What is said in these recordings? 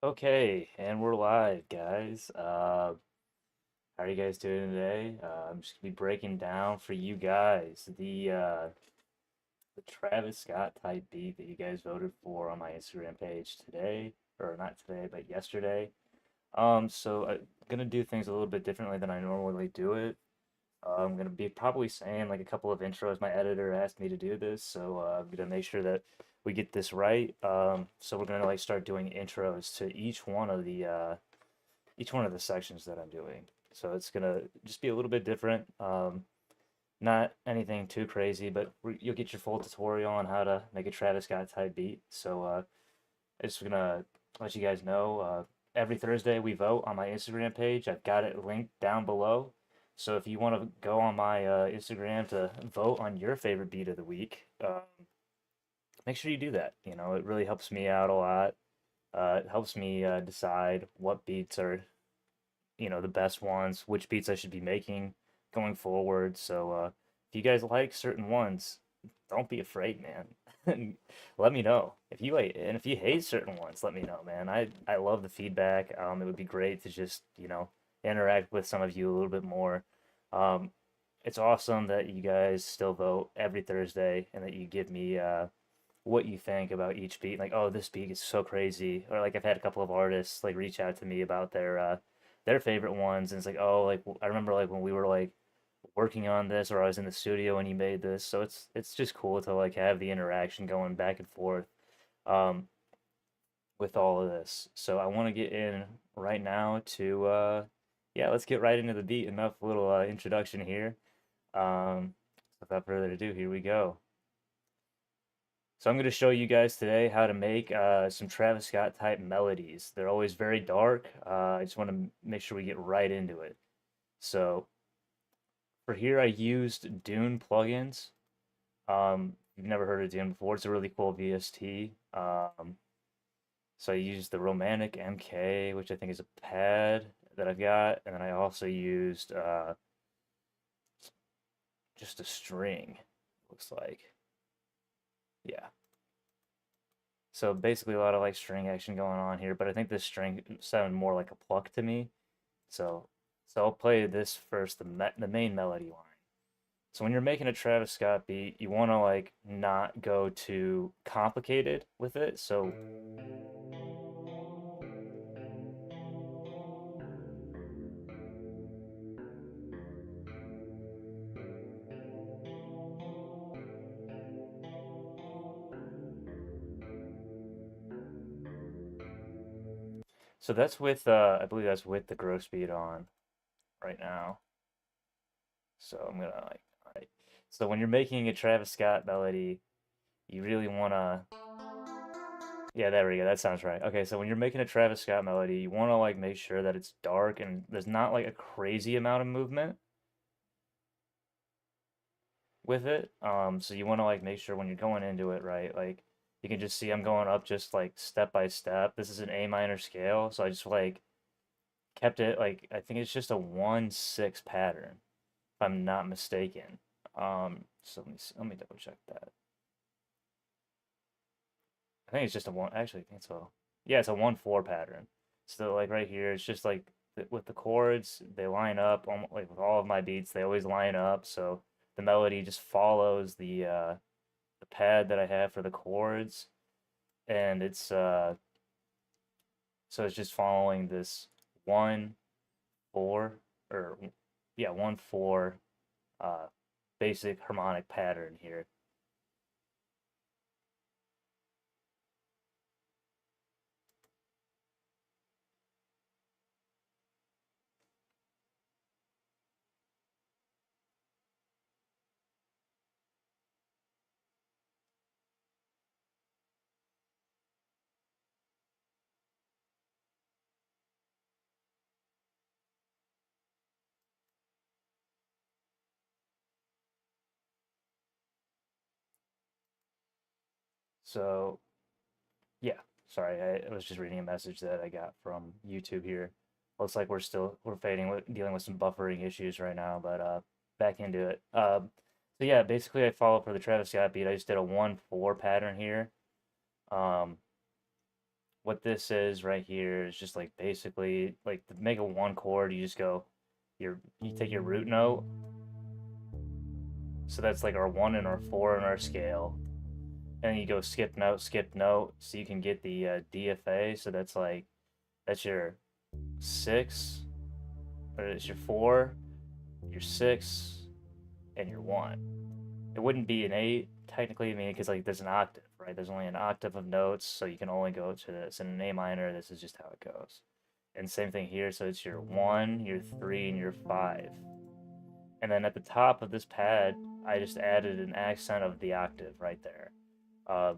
Okay, and we're live, guys. How are you guys doing today? I'm just gonna be breaking down for you guys the Travis Scott type beat that you guys voted for on my Instagram page today, or not today, but yesterday. So I'm gonna do things a little bit differently than I normally do it. I'm gonna be probably saying like a couple of intros. My editor asked me to do this, so I'm gonna make sure that we get this right. So we're gonna like start doing intros to each one of the sections that I'm doing. So it's gonna just be a little bit different. Not anything too crazy, but you'll get your full tutorial on how to make a Travis Scott type beat. So I'm just gonna let you guys know. Every Thursday we vote on my Instagram page. I've got it linked down below. So if you want to go on my Instagram to vote on your favorite beat of the week, make sure you do that. You know, it really helps me out a lot. It helps me decide what beats are the best ones, which beats I should be making going forward. So if you guys like certain ones, don't be afraid, man. Let me know. If you hate certain ones, let me know, man. I love the feedback. It would be great to just, interact with some of you a little bit more. Um, it's awesome that you guys still vote every Thursday and that you give me what you think about each beat. Like, oh, this beat is so crazy. Or like I've had a couple of artists like reach out to me about their favorite ones, and it's like, oh, like I remember like when we were like working on this, or I was in the studio when you made this. So it's just cool to like have the interaction going back and forth um, with all of this. So I want to get in right now to yeah, let's get right into the beat. Enough little introduction here. Um, Without further ado, here we go. So I'm going to show you guys today how to make some Travis Scott type melodies. They're always very dark. I just want to make sure we get right into it. So for here, I used Dune plugins. You've never heard of Dune before. It's a really cool VST. So I used the Romantic MK, which I think is a pad that I've got, and then I also used just a string. Looks like, yeah. So basically a lot of like string action going on here, but I think this string sounded more like a pluck to me. So so I'll play this first, the main melody line. So when you're making a Travis Scott beat, you want to like not go too complicated with it. So that's with I believe that's with the gross beat on right now. So I'm gonna like, all right. So when you're making a Travis Scott melody, you really wanna, yeah, there we go. That sounds right. Okay, so when you're making a Travis Scott melody, you wanna like make sure that it's dark and there's not like a crazy amount of movement with it. So you wanna like make sure when you're going into it, right? Like you can just see I'm going up just like step by step. This is an A minor scale, so I just like kept it like I think it's just a 1/6 pattern, if I'm not mistaken. So let me double check that. I think it's just a one. Actually, I think so. Yeah, it's a 1/4 pattern. So like right here, it's just like with the chords, they line up. Like with all of my beats, they always line up. So the melody just follows the pad that I have for the chords, and it's so it's just following this 1/4 or yeah 1/4 uh basic harmonic pattern here. So yeah, sorry, I was just reading a message that I got from YouTube here. Looks like we're fading with dealing with some buffering issues right now, but back into it. So yeah, basically I follow for the Travis Scott beat. I just did a 1/4 pattern here. Um, what this is right here is just like basically like to make a one chord, you just go you take your root note. So that's like our one and our four in our scale. And then you go skip note, so you can get the DFA. So that's your six, or it's your four, your six, and your one. It wouldn't be an eight technically, I mean, because like there's an octave, right? There's only an octave of notes, so you can only go to this. In an A minor, this is just how it goes. And same thing here, so it's your one, your three, and your five. And then at the top of this pad, I just added an accent of the octave right there. Um,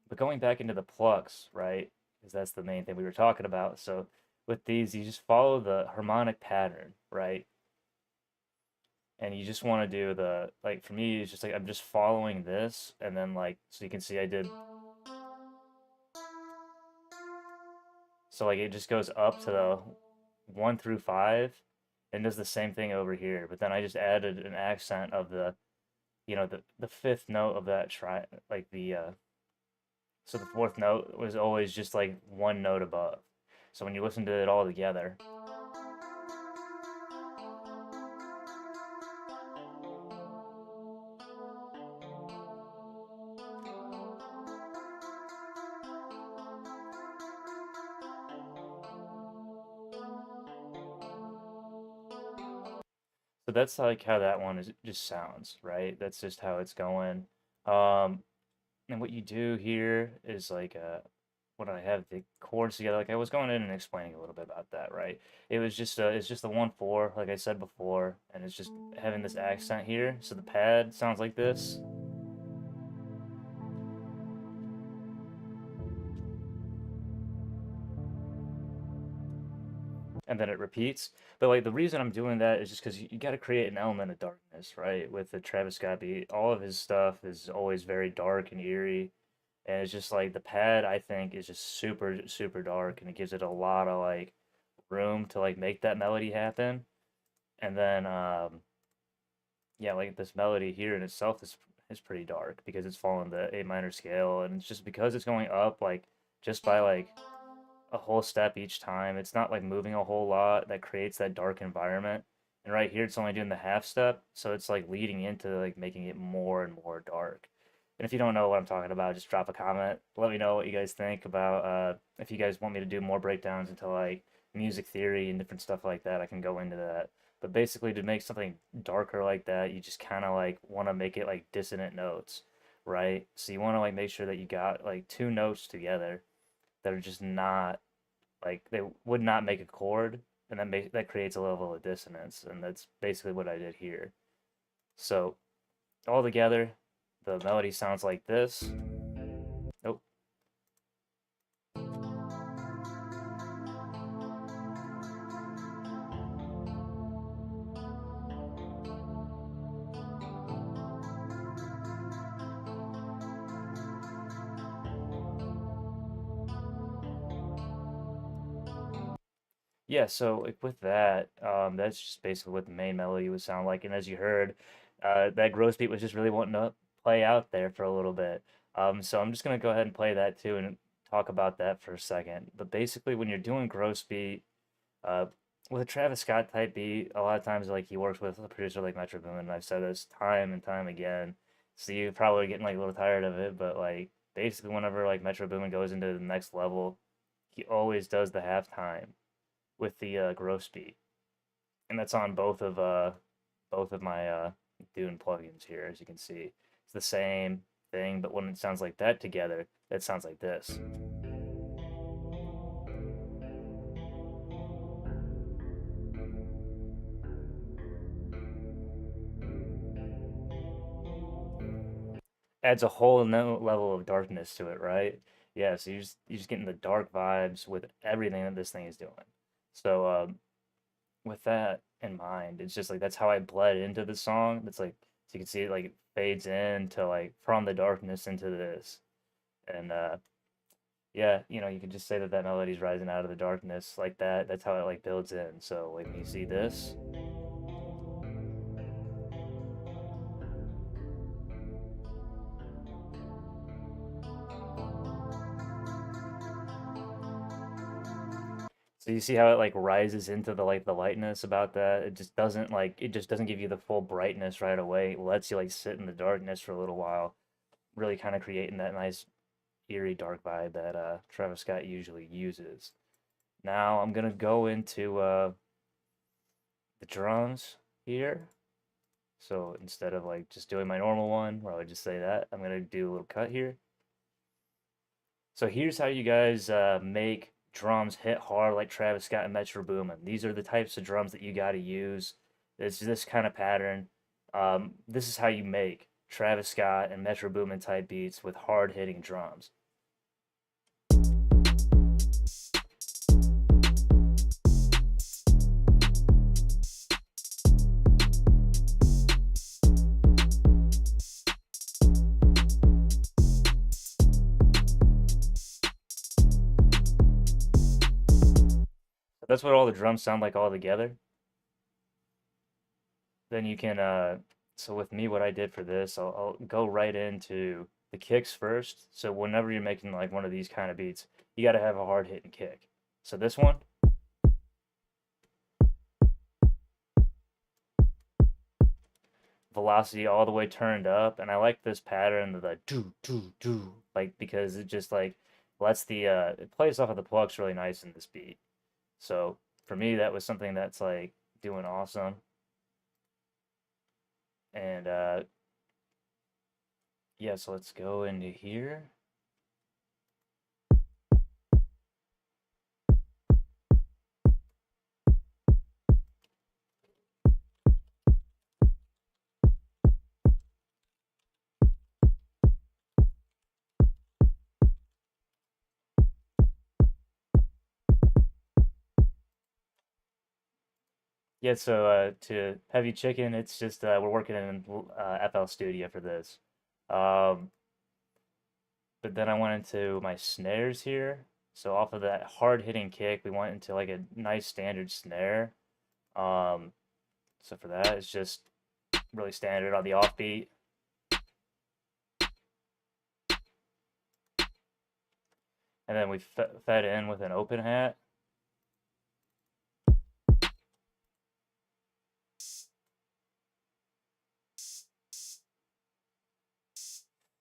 but going back into the plucks, right? Because that's the main thing we were talking about. So with these, you just follow the harmonic pattern, right? And you just want to do the, like, for me, it's just like I'm just following this. And then, like, so you can see I did, so like it just goes up to the one through five and does the same thing over here. But then I just added an accent of the, the fifth note of that like so the fourth note was always just like one note above. So when you listen to it all together, so that's like how that one is just sounds, right? That's just how it's going. Um, and what you do here is like when I have the chords together, like I was going in and explaining a little bit about that, right? It's just the 1/4, like I said before, and it's just having this accent here. So the pad sounds like this. And then it repeats. But like the reason I'm doing that is just because you got to create an element of darkness, right? With the Travis Scott beat, all of his stuff is always very dark and eerie, and it's just like the pad I think is just super dark, and it gives it a lot of like room to like make that melody happen. And then yeah, like this melody here in itself is pretty dark because it's following the A minor scale, and it's just because it's going up like just by like a whole step each time. It's not like moving a whole lot that creates that dark environment. And right here, it's only doing the half step, so it's like leading into like making it more and more dark. And if you don't know what I'm talking about, just drop a comment. Let me know what you guys think about. If you guys want me to do more breakdowns into like music theory and different stuff like that, I can go into that. But basically, to make something darker like that, you just kind of like want to make it like dissonant notes, right? So you want to like make sure that you got like two notes together that are just not like they would not make a chord, and that creates a level of dissonance, and that's basically what I did here. So all together, the melody sounds like this. Nope. Yeah, so like with that, that's just basically what the main melody would sound like. And as you heard, that gross beat was just really wanting to play out there for a little bit. So I'm just gonna go ahead and play that too and talk about that for a second. But basically, when you're doing gross beat, uh, with a Travis Scott type beat, a lot of times like he works with a producer like Metro Boomin, and I've said this time and time again. So you're probably getting like a little tired of it, but like basically whenever like Metro Boomin goes into the next level, he always does the halftime with the gross beat, and that's on both of my Dune plugins here, as you can see. It's the same thing, but when it sounds like that together, it sounds like this. Adds a whole new level of darkness to it, right? Yeah, so you're just getting the dark vibes with everything that this thing is doing. So with that in mind, it's just like that's how I bled into the song. It's like so you can see it like it fades into like from the darkness into this, and yeah, you can just say that that melody's rising out of the darkness like that. That's how it like builds in. So like when you see this, So you see how it like rises into the like the lightness about that? It just doesn't give you the full brightness right away. It lets you like sit in the darkness for a little while, really kind of creating that nice eerie dark vibe that Travis Scott usually uses. Now I'm gonna go into the drums here. So instead of like just doing my normal one where I would just say that, I'm gonna do a little cut here. So here's how you guys make drums hit hard like Travis Scott and Metro Boomin. These are the types of drums that you got to use. It's this kind of pattern. This is how you make Travis Scott and Metro Boomin type beats with hard hitting drums. That's what all the drums sound like all together. Then you can, so with me, what I did for this, I'll go right into the kicks first. So whenever you're making like one of these kind of beats, you got to have a hard hitting kick. So this one, velocity all the way turned up, and I like this pattern of the do do do, like because it just like lets the it plays off of the plucks really nice in this beat. So for me, that was something that's like doing awesome. And yeah, so let's go into here. Yeah, so to Heavy Chicken, it's just we're working in FL Studio for this. Um, but then I went into my snares here. So off of that hard hitting kick, we went into like a nice standard snare. Um, so for that, it's just really standard on the offbeat. And then we fed in with an open hat.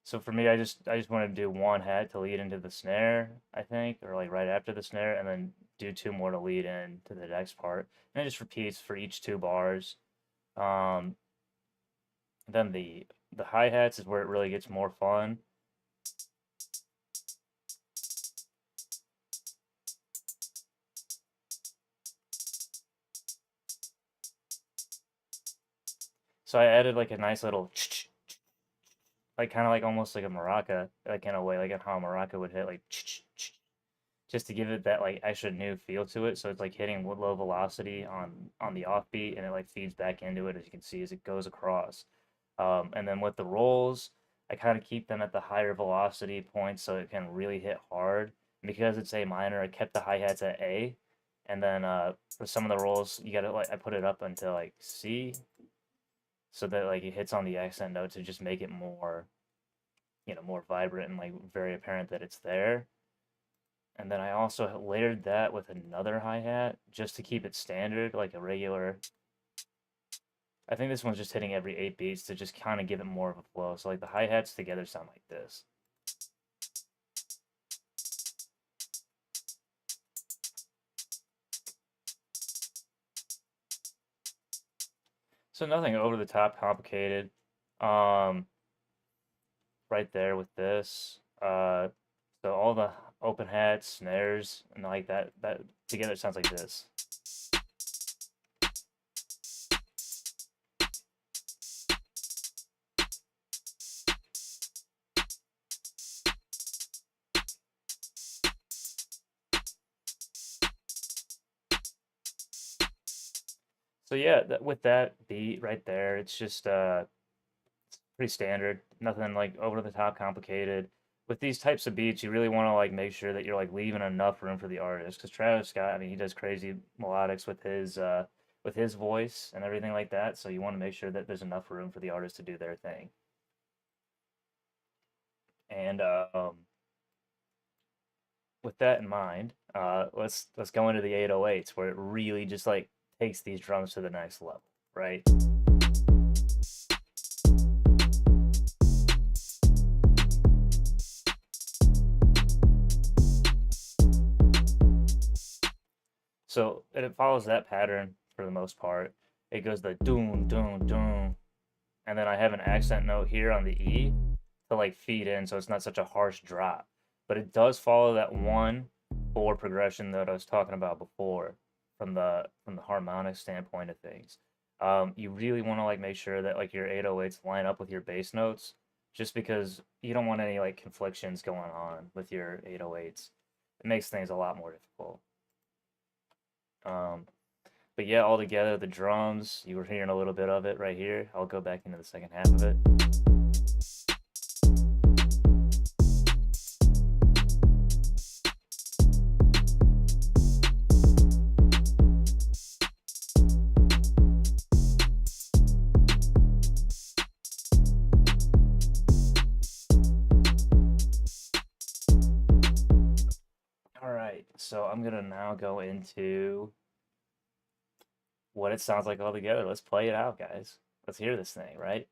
So for me, I just want to do one hat to lead into the snare, I think, or like right after the snare, and then do two more to lead in to the next part. And it just repeats for each two bars. Um, then the hi-hats is where it really gets more fun. So I added like a nice little like kind of like almost like a maraca, like in a way, like how a maraca would hit, like just to give it that like extra new feel to it. So it's like hitting low velocity on the offbeat, and it like feeds back into it as you can see as it goes across. And then with the rolls, I kind of keep them at the higher velocity points so it can really hit hard. And because it's A minor, I kept the hi hats at A, and then for some of the rolls, you gotta like I put it up until like C, so that like it hits on the accent note to just make it more, more vibrant and like very apparent that it's there. And then I also layered that with another hi-hat just to keep it standard, like a regular. I think this one's just hitting every 8 beats to just kind of give it more of a flow. So like the hi-hats together sound like this. So nothing over the top complicated. Um, right there with this. So all the open hats, snares, and like that together sounds like this. So yeah, with that beat right there, it's just pretty standard. Nothing like over the top complicated. With these types of beats, you really want to like make sure that you're like leaving enough room for the artist. Because Travis Scott, I mean, he does crazy melodics with his voice and everything like that. So you want to make sure that there's enough room for the artist to do their thing. And with that in mind, let's go into the 808s where it really just like takes these drums to the next level, right? So it follows that pattern for the most part. It goes the doom, doom, doom, and then I have an accent note here on the E to like feed in, so it's not such a harsh drop. But it does follow that 1/4 progression that I was talking about before from the harmonic standpoint of things. You really want to like make sure that like your 808s line up with your bass notes, just because you don't want any like conflictions going on with your 808s. It makes things a lot more difficult. Um, but yeah, all together, the drums, you were hearing a little bit of it right here. I'll go back into the second half of it. All right, so I'm gonna now go into what it sounds like all together. Let's play it out, guys. Let's hear this thing, right?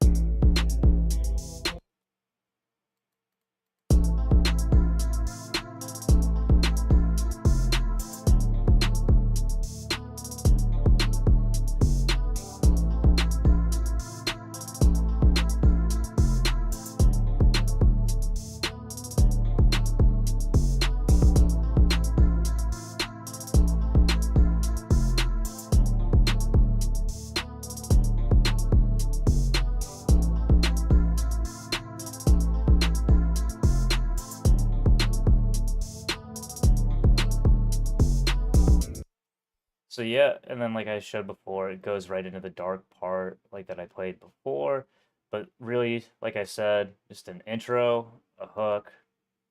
So yeah, and then like I showed before, it goes right into the dark part like that I played before. But really, like I said, just an intro, a hook,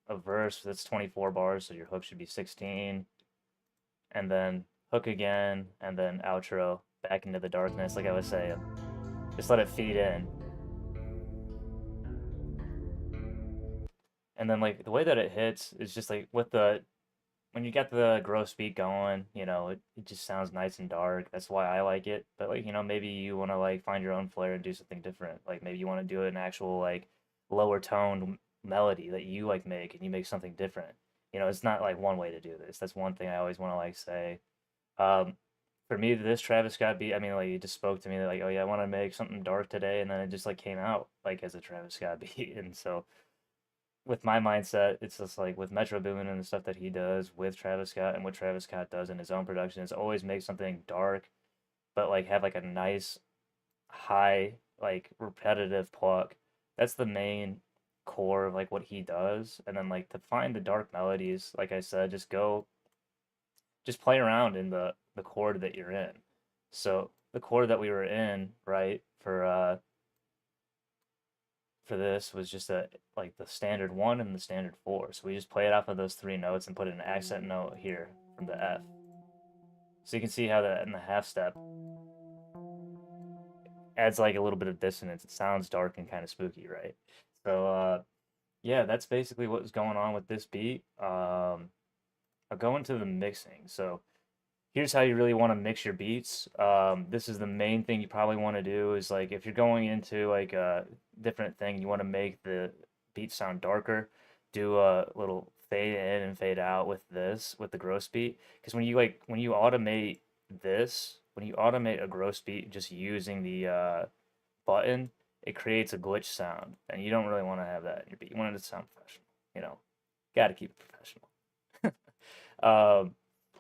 a verse that's 24 bars, so your hook should be 16, and then hook again, and then outro back into the darkness, like I was saying. Just let it feed in. And then like the way that it hits is just like with the when you get the gross beat going, it just sounds nice and dark. That's why I like it. But like, maybe you want to like find your own flair and do something different. Like maybe you want to do an actual like lower toned melody that you like make and you make something different. It's not like one way to do this. That's one thing I always want to like say. Um, for me, this Travis Scott beat, I mean, like, he just spoke to me like, oh yeah, I want to make something dark today, and then it just like came out like as a Travis Scott beat, and so with my mindset, it's just like with Metro Boomin and the stuff that he does with Travis Scott and what Travis Scott does in his own production is always make something dark, but like have like a nice high, like repetitive pluck. That's the main core of like what he does. And then like to find the dark melodies, like I said, just play around in the chord that you're in. So the chord that we were in, right, for this was just like the standard 1 and the standard 4. So we just play it off of those 3 notes and put an accent note here from the F. So you can see how that in the half step adds like a little bit of dissonance. It sounds dark and kind of spooky, right? So yeah, that's basically what was going on with this beat. I'll go into the mixing. So here's how you really want to mix your beats. This is the main thing you probably want to do is like if you're going into like a different thing, you want to make the beat sound darker, do a little fade in and fade out with this, with the gross beat. Because when you automate this, when you automate a gross beat just using the button, it creates a glitch sound. And you don't really want to have that in your beat. You want it to sound professional, you know. Gotta keep it professional.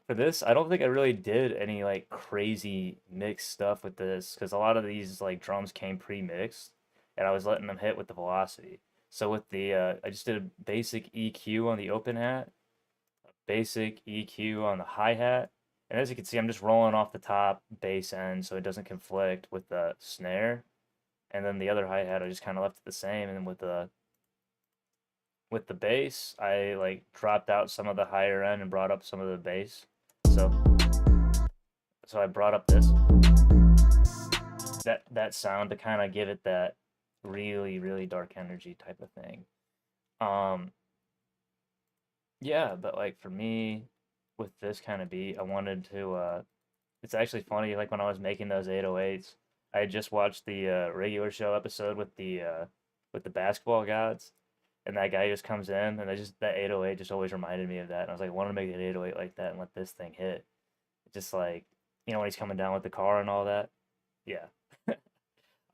For this, I don't think I really did any like crazy mix stuff with this because a lot of these like drums came pre-mixed and I was letting them hit with the velocity. So with the I just did a basic EQ on the open hat, basic EQ on the hi-hat, and as you can see, I'm just rolling off the top bass end so it doesn't conflict with the snare. And then the other hi-hat I just kind of left it the same, and then with the bass, I like dropped out some of the higher end and brought up some of the bass. So so I brought up that sound to kind of give it that really really dark energy type of thing. Um yeah, but like for me, with this kind of beat, I wanted to. It's actually funny. Like when I was making those 808s, I had just watched the regular show episode with the basketball gods, and that guy just comes in, and I just that 808 just always reminded me of that. And I was like, I want to make an 808 like that and let this thing hit. Just like when he's coming down with the car and all that. Yeah.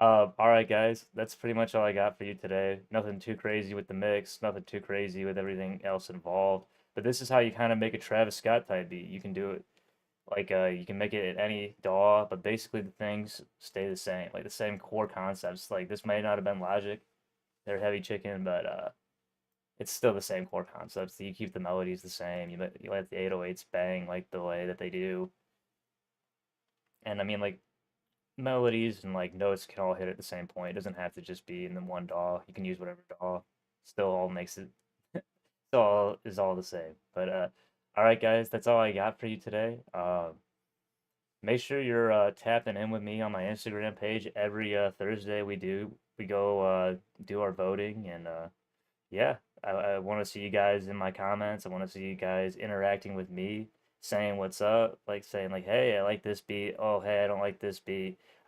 All right, guys, that's pretty much all I got for you today. Nothing too crazy with the mix, nothing too crazy with everything else involved. But this is how you kind of make a Travis Scott type beat. You can do it like you can make it at any DAW, but basically the things stay the same, like the same core concepts. Like this may not have been Logic, they're heavy chicken, but it's still the same core concepts. You keep the melodies the same. You let the 808s bang like the way that they do, and I mean like melodies and like notes can all hit at the same point. It doesn't have to just be in the one DAW. You can use whatever DAW. Still all makes it still all is all the same. But all right guys, that's all I got for you today. Make sure you're tapping in with me on my Instagram page every Thursday. We go do our voting and yeah, I want to see you guys in my comments. I want to see you guys interacting with me, saying what's up, like saying like, hey, I like this beat. Oh, hey, I don't like this beat. I